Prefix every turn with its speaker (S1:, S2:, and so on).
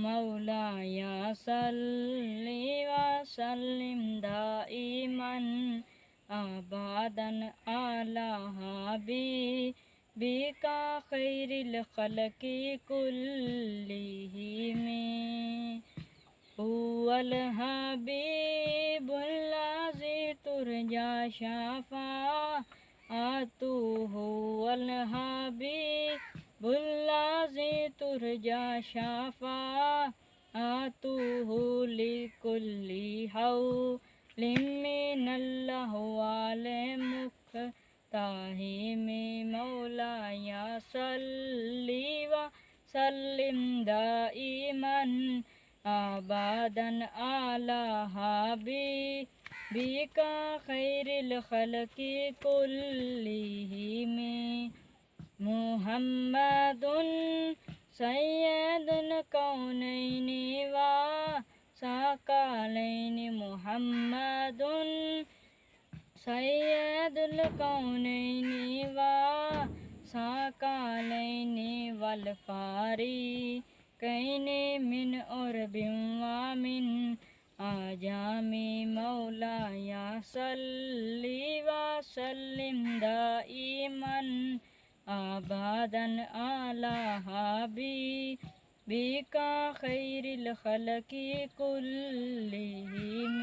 S1: مولاي صل وسلم دائما أبدا على حبيبك خير الخلق كلهم. هو الحبيب الذي ترجى شفاعته، هو الحبيب الذي ترجى شفاعته لكل حول من الأحوال مقتحم. مولاي صل وسلم دائما أبدا على حبيبك خير الخلق كلهم. محمد سید الکونین وثقلین، محمد سید الکونین وثقلین والفریقین من عرب ومن عجم. مولاي صل وسلم دائما أبدا على حبيبك خير الخلق كلهم.